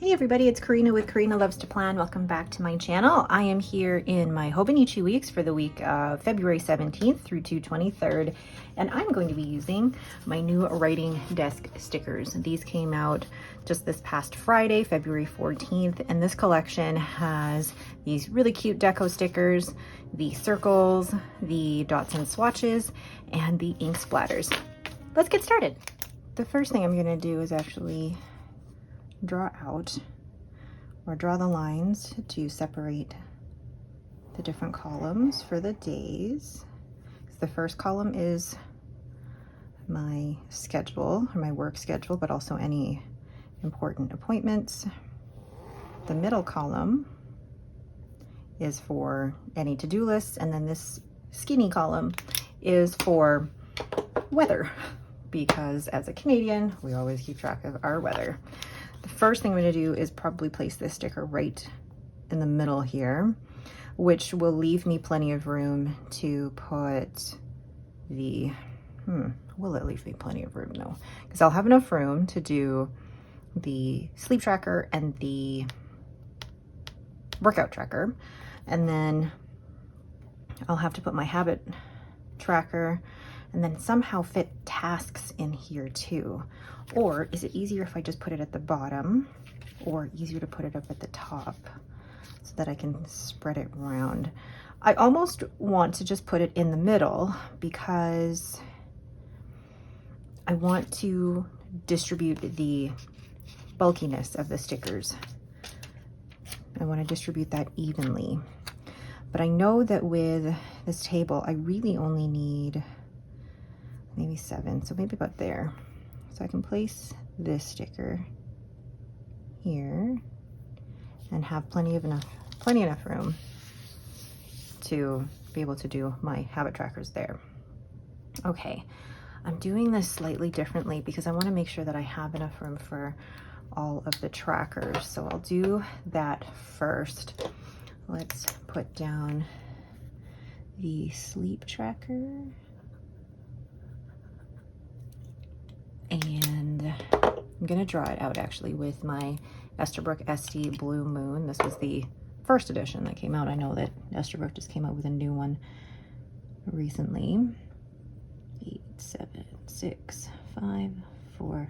Hey everybody, it's Karina with Karina Loves to Plan. Welcome back to my channel. I am here in my Hobonichi weeks for the week of February 17th through to 23rd, and I'm going to be using my new writing desk stickers. These came out just this past Friday, February 14th, and this collection has these really cute deco stickers, the circles, the dots and swatches, and the ink splatters. Let's get started. The first thing I'm going to do is actually draw out or draw the lines to separate the different columns for the days. The first column is my schedule or my work schedule, but also any important appointments. The middle column is for any to-do lists, and then this skinny column is for weather, because as a Canadian, we always keep track of our weather. The first thing I'm going to do is probably place this sticker right in the middle here, which will leave me plenty of room to put the, will it leave me plenty of room? No, because I'll have enough room to do the sleep tracker and the workout tracker. And then I'll have to put my habit tracker and then somehow fit tasks in here too. Or is it easier if I just put it at the bottom, or easier to put it up at the top so that I can spread it around? I almost want to just put it in the middle because I want to distribute the bulkiness of the stickers. I want to distribute that evenly. But I know that with this table, I really only need maybe 7, so maybe about there. So I can place this sticker here and have plenty enough room to be able to do my habit trackers there. Okay, I'm doing this slightly differently because I want to make sure that I have enough room for all of the trackers. So I'll do that first. Let's put down the sleep tracker. And I'm gonna draw it out actually with my Esterbrook SD Blue Moon. This was the first edition that came out. I know that Esterbrook just came out with a new one recently. 8, 7, 6, 5, 4,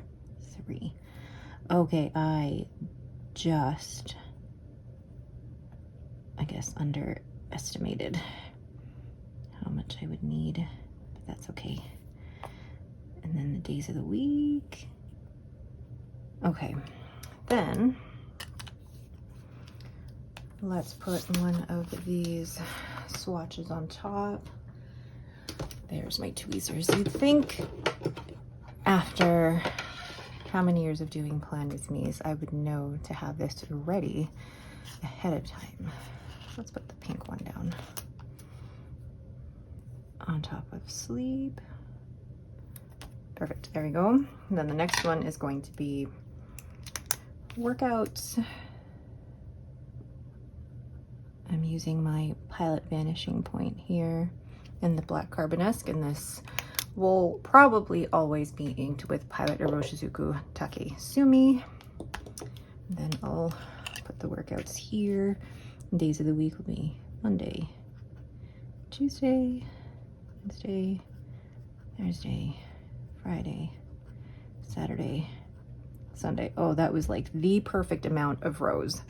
3. Okay, I just, I guess, underestimated how much I would need, but that's okay. And then the days of the week. Okay, then let's put one of these swatches on top. There's my tweezers. You'd think after how many years of doing Plan With Me's, I would know to have this ready ahead of time. Let's put the pink one down on top of sleep. Perfect, there we go. And then the next one is going to be workouts. I'm using my Pilot Vanishing Point here in the black carbonesque, and this will probably always be inked with Pilot Iroshizuku Take Sumi. Then I'll put the workouts here. Days of the week will be Monday, Tuesday, Wednesday, Thursday, Friday, Saturday, Sunday. Oh, that was like the perfect amount of rows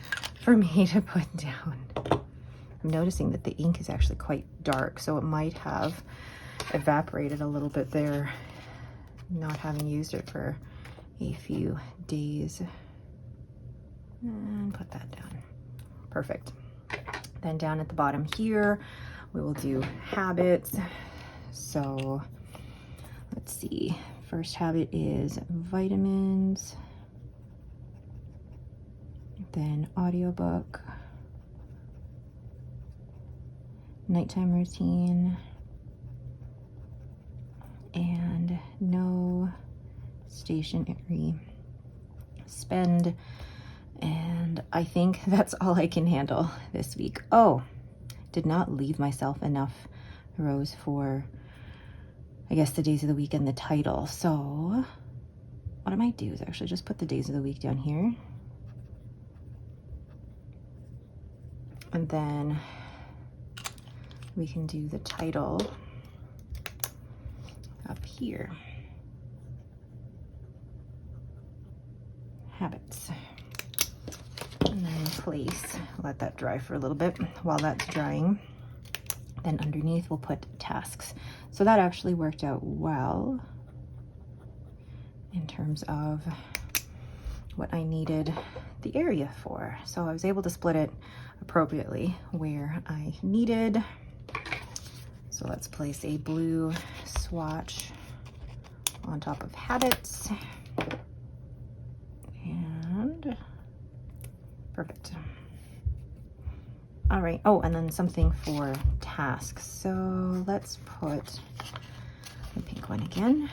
for me to put down. I'm noticing that the ink is actually quite dark, so it might have evaporated a little bit there, not having used it for a few days. And put that down. Perfect. Then down at the bottom here, we will do habits. So let's see, first habit is vitamins, then audiobook, nighttime routine, and no stationery spend. And I think that's all I can handle this week. Oh, did not leave myself enough rows for, I guess, the days of the week and the title. So what I might do is actually just put the days of the week down here And then we can do the title up here. Habits. And then place, let that dry for a little bit. While that's drying, then underneath we'll put tasks. So that actually worked out well in terms of what I needed the area for. So I was able to split it appropriately where I needed. So let's place a blue swatch on top of habits. And perfect. All right, oh, and then something for tasks. So let's put the pink one again.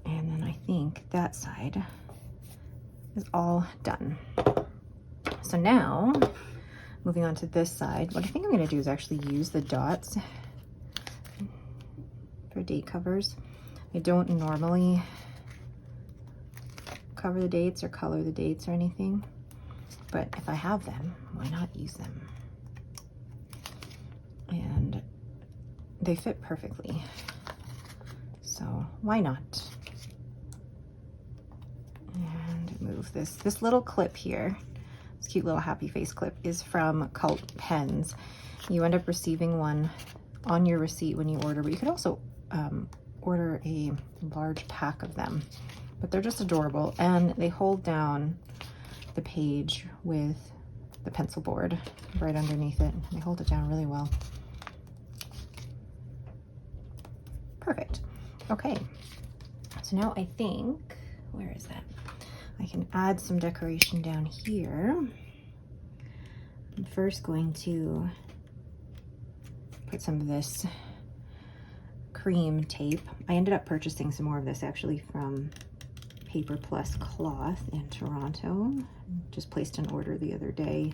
And then I think that side is all done. So now, moving on to this side, what I think I'm gonna do is actually use the dots for date covers. I don't normally cover the dates or color the dates or anything, but if I have them, why not use them? And they fit perfectly, so why not? And move this little clip here. This cute little happy face clip is from Cult Pens. You end up receiving one on your receipt when you order, but you could also order a large pack of them. But they're just adorable, and they hold down the page with the pencil board right underneath it. They hold it down really well. Perfect. Okay, so now I think, where is that? I can add some decoration down here. I'm first going to put some of this cream tape. I ended up purchasing some more of this actually from Paper Plus Cloth in Toronto. Just placed an order the other day.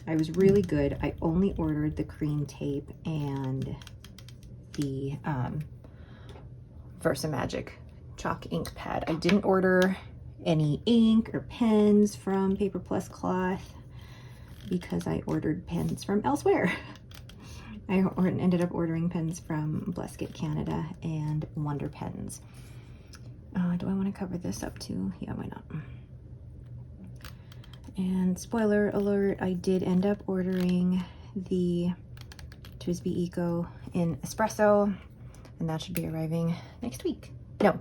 I was really good. I only ordered the cream tape and the Versamagic chalk ink pad. I didn't order any ink or pens from Paper Plus Cloth because I ordered pens from elsewhere. I ended up ordering pens from Bleskett Canada and Wonder Pens. Do I want to cover this up too? Yeah, why not? And spoiler alert, I did end up ordering the TWSBI Eco in espresso, and that should be arriving next week. No,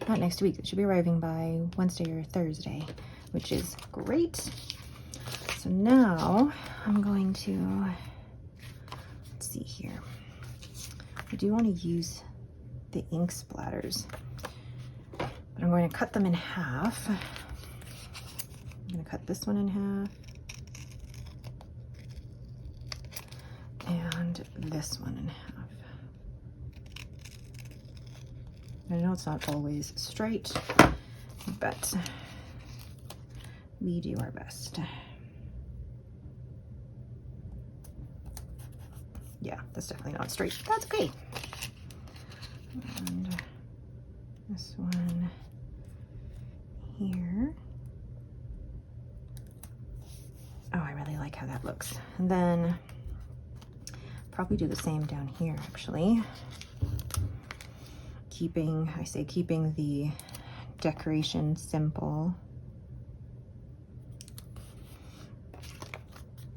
not next week. It should be arriving by Wednesday or Thursday, which is great. So now I'm going to, let's see here. I do want to use the ink splatters, but I'm going to cut them in half. I'm going to cut this one in half and this one in half. I know it's not always straight, but we do our best. Yeah, that's definitely not straight. That's okay. And this one here. Oh, I really like how that looks. And then probably do the same down here actually. Keeping the decoration simple.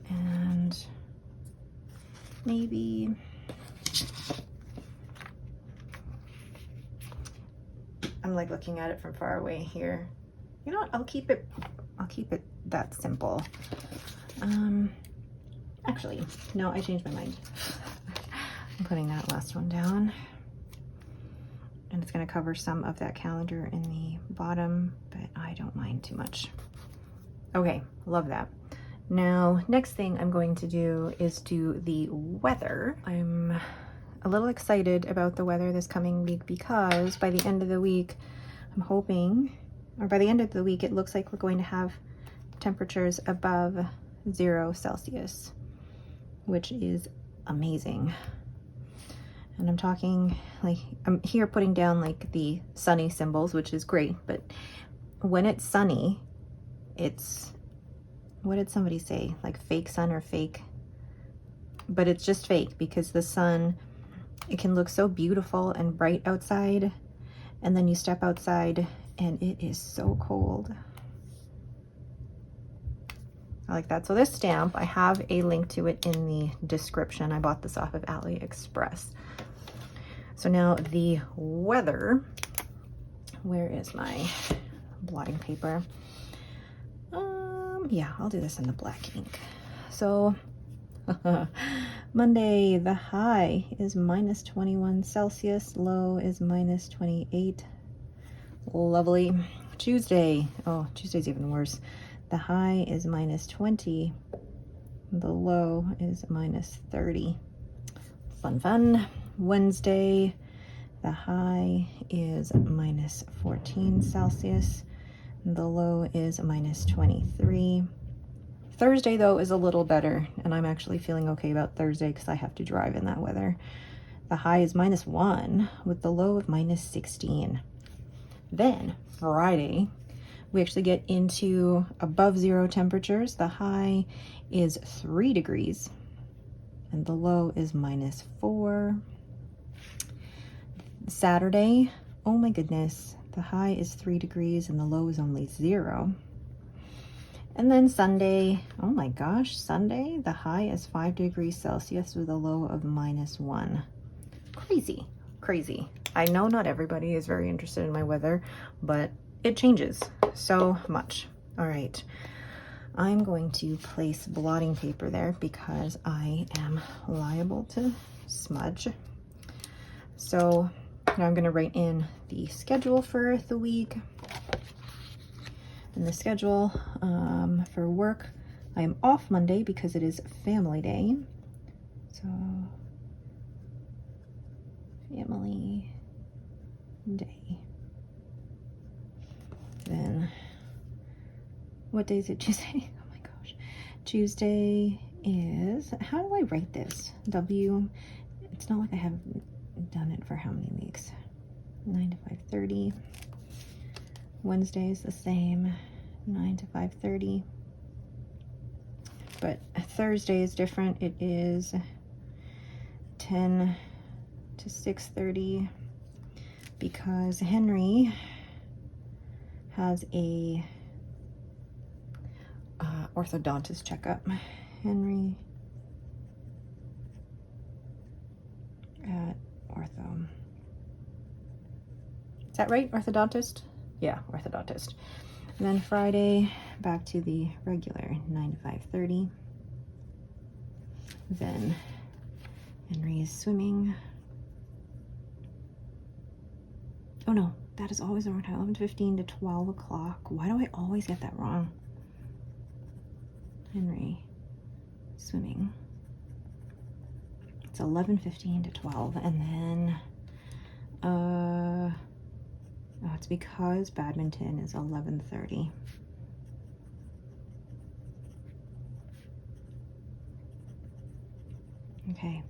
And maybe I'm like looking at it from far away here. You know what? I'll keep it that simple. Actually, no, I changed my mind. I'm putting that last one down. And it's going to cover some of that calendar in the bottom, but I don't mind too much. Okay, love that. Now, next thing I'm going to do is do the weather. I'm a little excited about the weather this coming week because by the end of the week, I'm hoping, or by the end of the week, it looks like we're going to have temperatures above 0 Celsius, which is amazing. And I'm talking like, I'm here putting down like the sunny symbols, which is great, but when it's sunny, it's what did somebody say? Like fake sun or fake, but it's just fake because the sun, it can look so beautiful and bright outside, and then you step outside and it is so cold. I like that. So this stamp, I have a link to it in the description. I bought this off of AliExpress. So now the weather, where is my blotting paper? Yeah, I'll do this in the black ink. So Monday, the high is -21 Celsius, low is -28. Lovely. Tuesday, oh, Tuesday's even worse. The high is -20, the low is -30. Fun, fun. Wednesday, the high is -14 Celsius, the low is -23. Thursday, though, is a little better, and I'm actually feeling okay about Thursday because I have to drive in that weather. The high is -1 with the low of -16. Then Friday, we actually get into above 0 temperatures. The high is 3 degrees and the low is -4. Saturday, oh my goodness, the high is 3 degrees and the low is only 0. And then Sunday, oh my gosh, Sunday, the high is 5 degrees Celsius with a low of -1. Crazy, crazy. I know not everybody is very interested in my weather, but it changes so much. All right, I'm going to place blotting paper there because I am liable to smudge. So now I'm going to write in the schedule for the week. And the schedule for work, I am off Monday because it is family day. So family day. Then what day is it? Tuesday? Oh my gosh. Tuesday is, how do I write this? W, it's not like I have done it for how many weeks? 9 to 5:30. Wednesday is the same, 9 to 5:30. But Thursday is different. It is 10 to 6:30 because Henry has a orthodontist checkup. Henry at ortho. Is that right? Orthodontist? Yeah, orthodontist. And then Friday, back to the regular 9 to 5:30. Then Henry is swimming. Oh no, that is always the wrong time. 11:15 to 12 o'clock. Why do I always get that wrong? Henry swimming. It's 11:15 to 12, and then oh, it's because badminton is 11:30. Okay.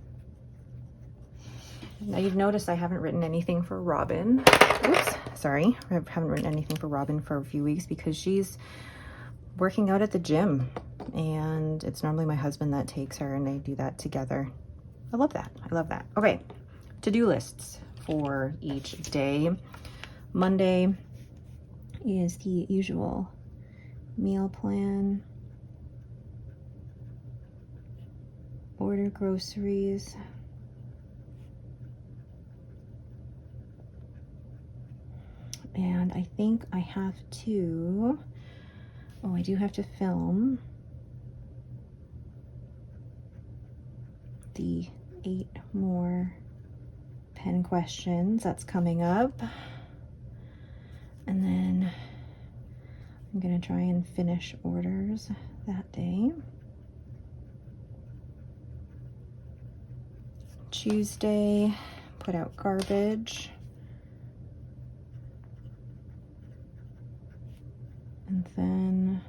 Now you've noticed I haven't written anything for Robin. Oops, sorry. I haven't written anything for Robin for a few weeks because she's working out at the gym, and it's normally my husband that takes her, and they do that together. I love that. I love that. Okay, to-do lists for each day. Monday is the usual meal plan, order groceries, and I think I have to, oh, I do have to film the 8 more pen questions that's coming up. And then I'm gonna try and finish orders that day. Tuesday, put out garbage. And then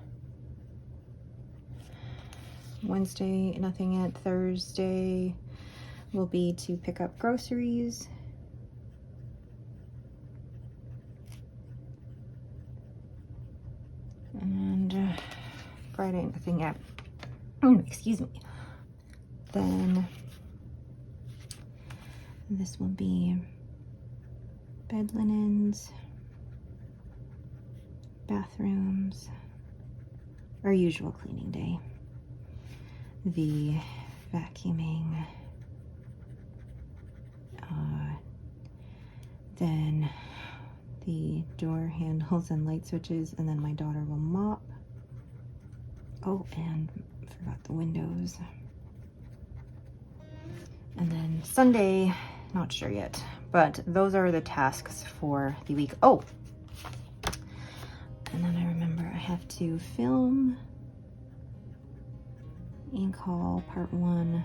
Wednesday, nothing yet. Thursday will be to pick up groceries. And Friday, nothing yet. Excuse me. Then this will be bed linens, bathrooms, our usual cleaning day. The vacuuming, then the door handles and light switches, and then my daughter will mop. Oh, and forgot the windows. And then Sunday, not sure yet, but those are the tasks for the week. Oh, and then I remember I have to film ink haul part 1.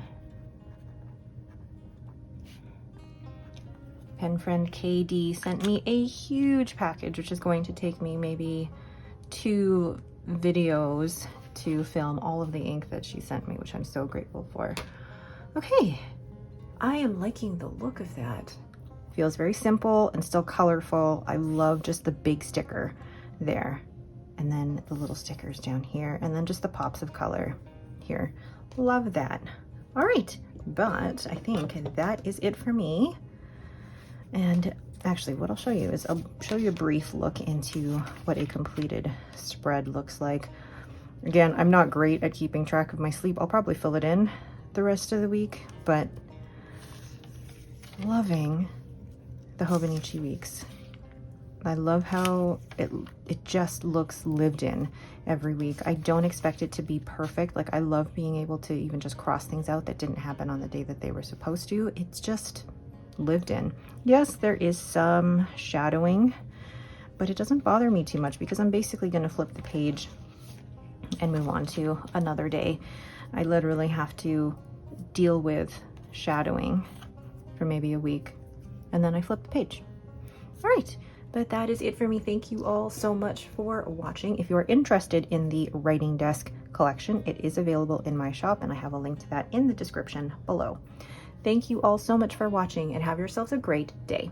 Pen friend KD sent me a huge package, which is going to take me maybe 2 videos to film all of the ink that she sent me, which I'm so grateful for. Okay, I am liking the look of that. Feels very simple and still colorful. I love just the big sticker there, and then the little stickers down here, and then just the pops of color here. Love that. All right, but I think that is it for me. And actually, what I'll show you is I'll show you a brief look into what a completed spread looks like. Again, I'm not great at keeping track of my sleep. I'll probably fill it in the rest of the week, but loving the Hobonichi weeks. I love how it just looks lived in every week. I don't expect it to be perfect. Like, I love being able to even just cross things out that didn't happen on the day that they were supposed to. It's just lived in. Yes, there is some shadowing, but it doesn't bother me too much because I'm basically going to flip the page and move on to another day. I literally have to deal with shadowing for maybe a week, and then I flip the page. All right, but that is it for me. Thank you all so much for watching. If you are interested in the writing desk collection, it is available in my shop, and I have a link to that in the description below. Thank you all so much for watching, and have yourselves a great day.